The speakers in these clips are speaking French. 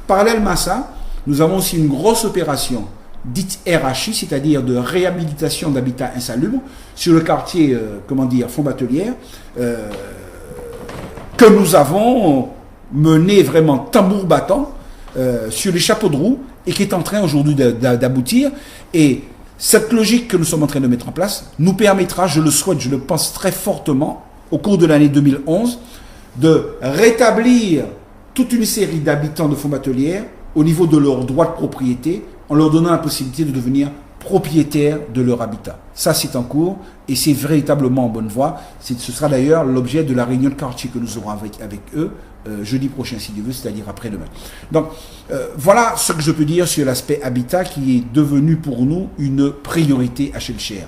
Parallèlement à ça, nous avons aussi une grosse opération dite RHI, c'est-à-dire de réhabilitation d'habitat insalubre sur le quartier, Font-Batelière, que nous avons mené vraiment tambour battant sur les chapeaux de roue et qui est en train aujourd'hui d'aboutir. Et cette logique que nous sommes en train de mettre en place nous permettra, je le souhaite, je le pense très fortement, au cours de l'année 2011, de rétablir toute une série d'habitants de Font-Batelière au niveau de leurs droits de propriété, en leur donnant la possibilité de devenir propriétaires de leur habitat. Ça, c'est en cours et c'est véritablement en bonne voie. Ce sera d'ailleurs l'objet de la réunion de quartier que nous aurons avec eux jeudi prochain, si Dieu veut, c'est-à-dire après-demain. Donc, voilà ce que je peux dire sur l'aspect habitat qui est devenu pour nous une priorité à Shellshare.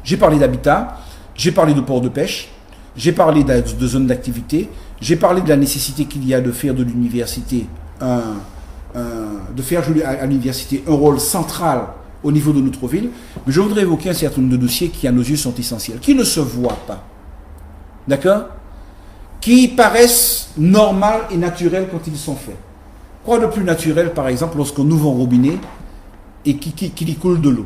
J'ai parlé d'habitat, j'ai parlé de port de pêche, j'ai parlé de zones d'activité, j'ai parlé de la nécessité qu'il y a de faire de l'université de faire à l'université un rôle central au niveau de notre ville, mais je voudrais évoquer un certain nombre de dossiers qui, à nos yeux, sont essentiels, qui ne se voient pas, d'accord, qui paraissent normaux et naturels quand ils sont faits. Quoi de plus naturel, par exemple, lorsqu'on ouvre un robinet et qu'il y coule de l'eau?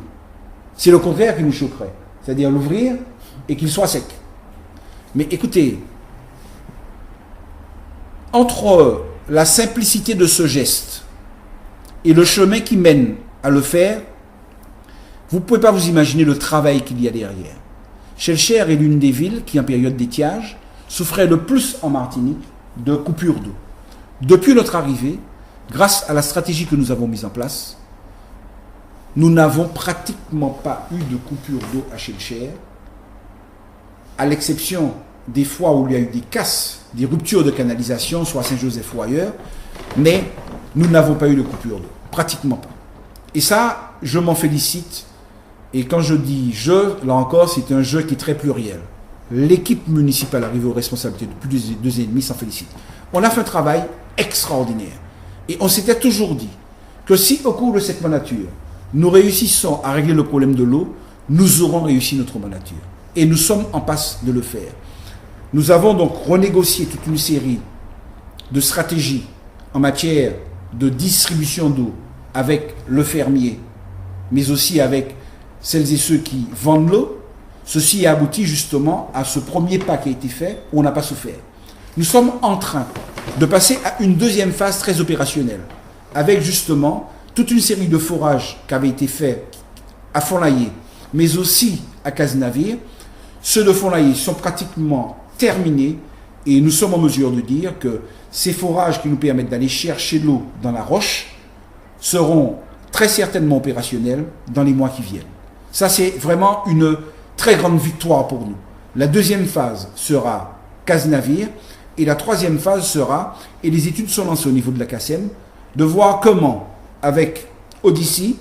C'est le contraire qui nous choquerait, c'est-à-dire l'ouvrir et qu'il soit sec. Mais écoutez, entre la simplicité de ce geste et le chemin qui mène à le faire, vous ne pouvez pas vous imaginer le travail qu'il y a derrière. Shellshare est l'une des villes qui, en période d'étiage, souffrait le plus en Martinique de coupures d'eau. Depuis notre arrivée, grâce à la stratégie que nous avons mise en place, nous n'avons pratiquement pas eu de coupure d'eau à Shellshare, à l'exception des fois où il y a eu des casses, des ruptures de canalisation, soit à Saint-Joseph ou ailleurs, mais nous n'avons pas eu de coupure d'eau, pratiquement pas. Et ça, je m'en félicite. Et quand je dis je, là encore, c'est un jeu qui est très pluriel. L'équipe municipale arrivée aux responsabilités depuis 2 ans et demi s'en félicite. On a fait un travail extraordinaire. Et on s'était toujours dit que si au cours de cette mandature, nous réussissons à régler le problème de l'eau, nous aurons réussi notre mandature. Et nous sommes en passe de le faire. Nous avons donc renégocié toute une série de stratégies en matière de distribution d'eau avec le fermier, mais aussi avec celles et ceux qui vendent l'eau. Ceci a abouti justement à ce premier pas qui a été fait, où on n'a pas souffert. Nous sommes en train de passer à une deuxième phase très opérationnelle, avec justement toute une série de forages qui avaient été faits à Font-Layé, mais aussi à Cazenavire. Ceux de Font-Layé sont pratiquement terminés et nous sommes en mesure de dire que ces forages qui nous permettent d'aller chercher l'eau dans la roche seront très certainement opérationnels dans les mois qui viennent. Ça, c'est vraiment une très grande victoire pour nous. La deuxième phase sera Cazenavire et la troisième phase sera, et les études sont lancées au niveau de la CACEM, de voir comment, avec Odyssey,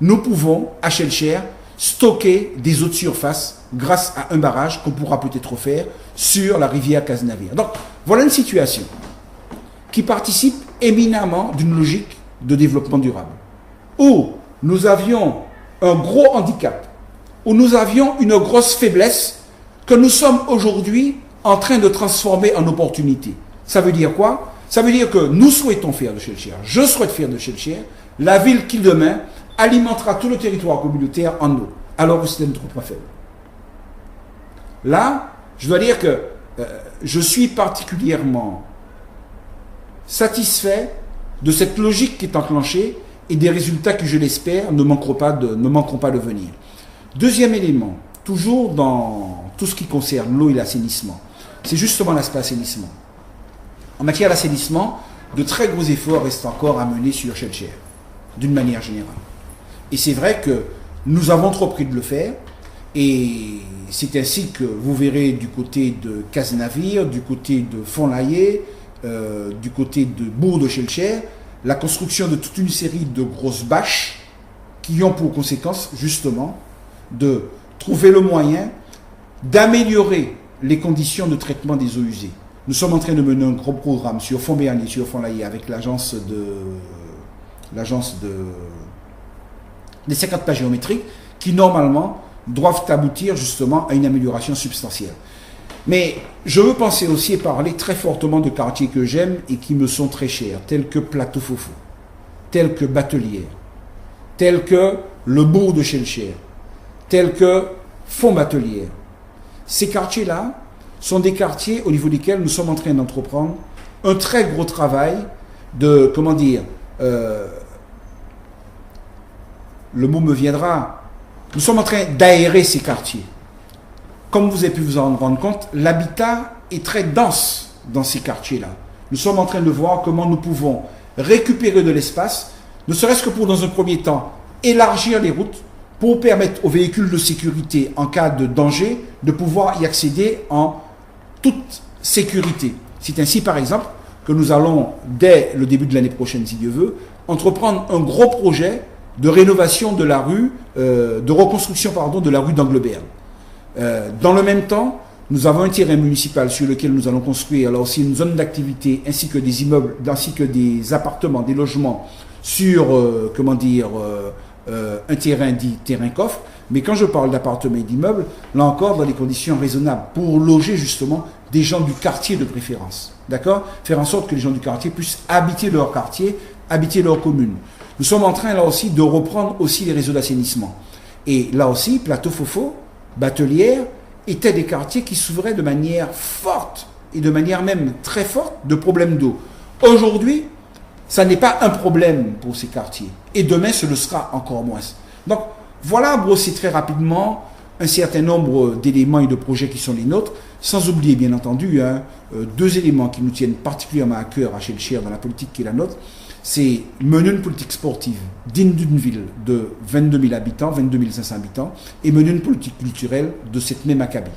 nous pouvons, à Shellshare, stocker des eaux de surface grâce à un barrage qu'on pourra peut-être faire sur la rivière Cazenavire. Donc, voilà une situation qui participe éminemment d'une logique de développement durable, où nous avions un gros handicap, où nous avions une grosse faiblesse que nous sommes aujourd'hui en train de transformer en opportunité. Ça veut dire quoi? Ça veut dire que nous souhaitons faire de Shellshare, je souhaite faire de Shellshare, la ville qui demain alimentera tout le territoire communautaire en eau, alors que c'est un trop faible. Là, je dois dire que je suis particulièrement satisfait de cette logique qui est enclenchée et des résultats qui, je l'espère, ne manqueront pas de venir. Deuxième élément, toujours dans tout ce qui concerne l'eau et l'assainissement, c'est justement l'aspect assainissement. En matière d'assainissement, de très gros efforts restent encore à mener sur Shellshare, d'une manière générale. Et c'est vrai que nous avons entrepris de le faire, et c'est ainsi que vous verrez du côté de Cazenavire, du côté de Font-Layé, du côté de Bourg de Shellshare, la construction de toute une série de grosses bâches qui ont pour conséquence justement de trouver le moyen d'améliorer les conditions de traitement des eaux usées. Nous sommes en train de mener un gros programme sur Font-Béarn, sur Font-Layé avec l'agence des 50 pas géométriques qui normalement doivent aboutir justement à une amélioration substantielle. Mais je veux penser aussi et parler très fortement de quartiers que j'aime et qui me sont très chers, tels que Plateau Fofo, tels que Batelière, tels que le bourg de Chelcher, tels que Font-Batelière. Ces quartiers-là sont des quartiers au niveau desquels nous sommes en train d'entreprendre un très gros travail de, comment dire, le mot me viendra, nous sommes en train d'aérer ces quartiers. Comme vous avez pu vous en rendre compte, l'habitat est très dense dans ces quartiers-là. Nous sommes en train de voir comment nous pouvons récupérer de l'espace, ne serait-ce que pour, dans un premier temps, élargir les routes pour permettre aux véhicules de sécurité, en cas de danger, de pouvoir y accéder en toute sécurité. C'est ainsi, par exemple, que nous allons, dès le début de l'année prochaine, si Dieu veut, entreprendre un gros projet de rénovation de la rue, de reconstruction, pardon, de la rue d'Angleberg. Dans le même temps, nous avons un terrain municipal sur lequel nous allons construire là aussi une zone d'activité ainsi que des immeubles, ainsi que des appartements, des logements sur, un terrain dit terrain coffre. Mais quand je parle d'appartements et d'immeubles, là encore dans des conditions raisonnables pour loger justement des gens du quartier de préférence. D'accord ? Faire en sorte que les gens du quartier puissent habiter leur quartier, habiter leur commune. Nous sommes en train là aussi de reprendre aussi les réseaux d'assainissement. Et là aussi, Plateau Fofo, Batelière étaient des quartiers qui s'ouvraient de manière forte et de manière même très forte de problèmes d'eau. Aujourd'hui, ça n'est pas un problème pour ces quartiers. Et demain, ce le sera encore moins. Donc, voilà brossé très rapidement un certain nombre d'éléments et de projets qui sont les nôtres, sans oublier bien entendu deux éléments qui nous tiennent particulièrement à cœur à Chelcher dans la politique qui est la nôtre. C'est mener une politique sportive digne d'une ville de 22 000 habitants, 22 500 habitants, et mener une politique culturelle de cette même acabit.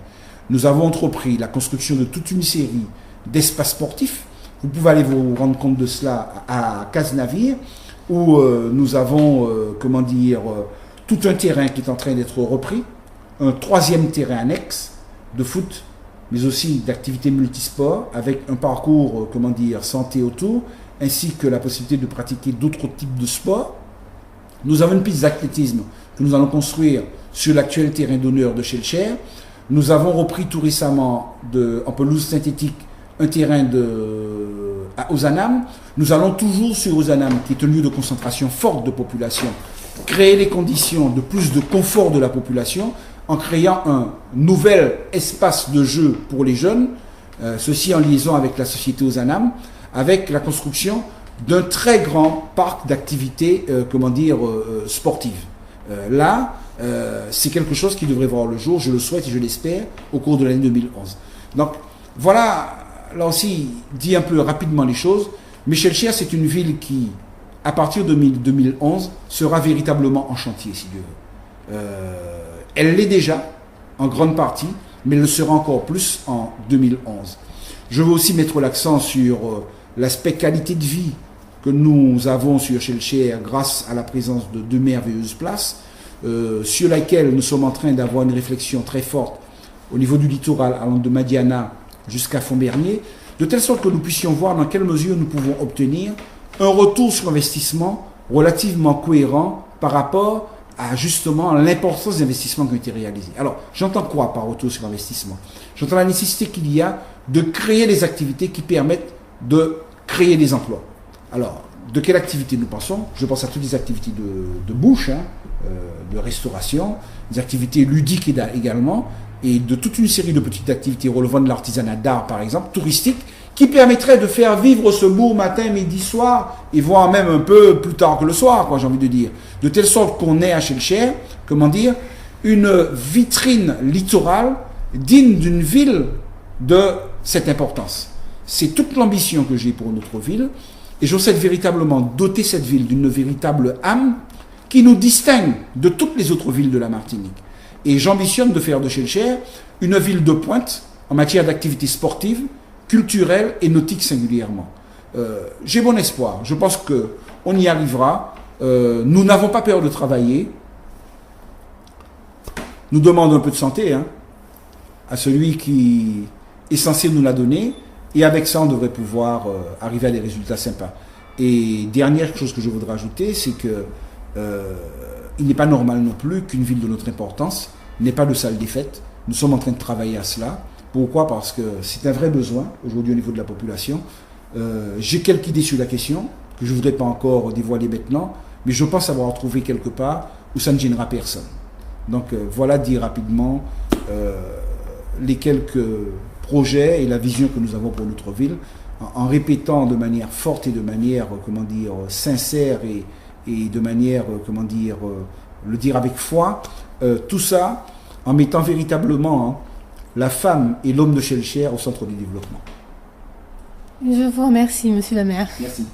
Nous avons entrepris la construction de toute une série d'espaces sportifs. Vous pouvez aller vous rendre compte de cela à Cazenavire, où nous avons, tout un terrain qui est en train d'être repris, un troisième terrain annexe de foot, mais aussi d'activités multisports, avec un parcours, santé autour, ainsi que la possibilité de pratiquer d'autres types de sports. Nous avons une piste d'athlétisme que nous allons construire sur l'actuel terrain d'honneur de Chelcher. Nous avons repris tout récemment, en pelouse synthétique, un terrain à Ozanam. Nous allons toujours sur Ozanam, qui est un lieu de concentration forte de population, créer les conditions de plus de confort de la population en créant un nouvel espace de jeu pour les jeunes, ceci en liaison avec la société Ozanam, avec la construction d'un très grand parc d'activités sportives. C'est quelque chose qui devrait voir le jour, je le souhaite et je l'espère, au cours de l'année 2011. Donc voilà, là aussi, dit un peu rapidement les choses, mais Chelcher, c'est une ville qui, à partir de 2011, sera véritablement en chantier, si Dieu veut. Elle l'est déjà, en grande partie, mais elle le sera encore plus en 2011. Je veux aussi mettre l'accent sur l'aspect qualité de vie que nous avons sur Chelcher grâce à la présence de deux merveilleuses places, sur laquelle nous sommes en train d'avoir une réflexion très forte au niveau du littoral, allant de Madiana jusqu'à Fontbernier, de telle sorte que nous puissions voir dans quelle mesure nous pouvons obtenir un retour sur investissement relativement cohérent par rapport à justement l'importance des investissements qui ont été réalisés. Alors, j'entends quoi par retour sur investissement ? J'entends la nécessité qu'il y a de créer des activités qui permettent de créer des emplois. Alors, de quelle activité nous pensons ? Je pense à toutes les activités de bouche, de restauration, des activités ludiques également, et de toute une série de petites activités relevant de l'artisanat d'art, par exemple, touristique, qui permettraient de faire vivre ce bourg matin, midi, soir, et voire même un peu plus tard que le soir, j'ai envie de dire. De telle sorte qu'on ait à Chelcher, une vitrine littorale digne d'une ville de cette importance. C'est toute l'ambition que j'ai pour notre ville, et je souhaite véritablement doter cette ville d'une véritable âme qui nous distingue de toutes les autres villes de la Martinique. Et j'ambitionne de faire de Chelcher une ville de pointe en matière d'activités sportives, culturelles et nautiques singulièrement. J'ai bon espoir. Je pense qu'on y arrivera. Nous n'avons pas peur de travailler. Nous demandons un peu de santé à celui qui est censé nous la donner. Et avec ça, on devrait pouvoir arriver à des résultats sympas. Et dernière chose que je voudrais ajouter, c'est que il n'est pas normal non plus qu'une ville de notre importance n'ait pas de salle des fêtes. Nous sommes en train de travailler à cela. Pourquoi? Parce que c'est un vrai besoin aujourd'hui au niveau de la population. J'ai quelques idées sur la question que je ne voudrais pas encore dévoiler maintenant, mais je pense avoir trouvé quelque part où ça ne gênera personne. Donc voilà dire rapidement les quelques projets et la vision que nous avons pour notre ville, en répétant de manière forte et de manière, sincère et de manière, le dire avec foi, tout ça en mettant véritablement la femme et l'homme de Schellcher au centre du développement. Je vous remercie, monsieur le maire. Merci.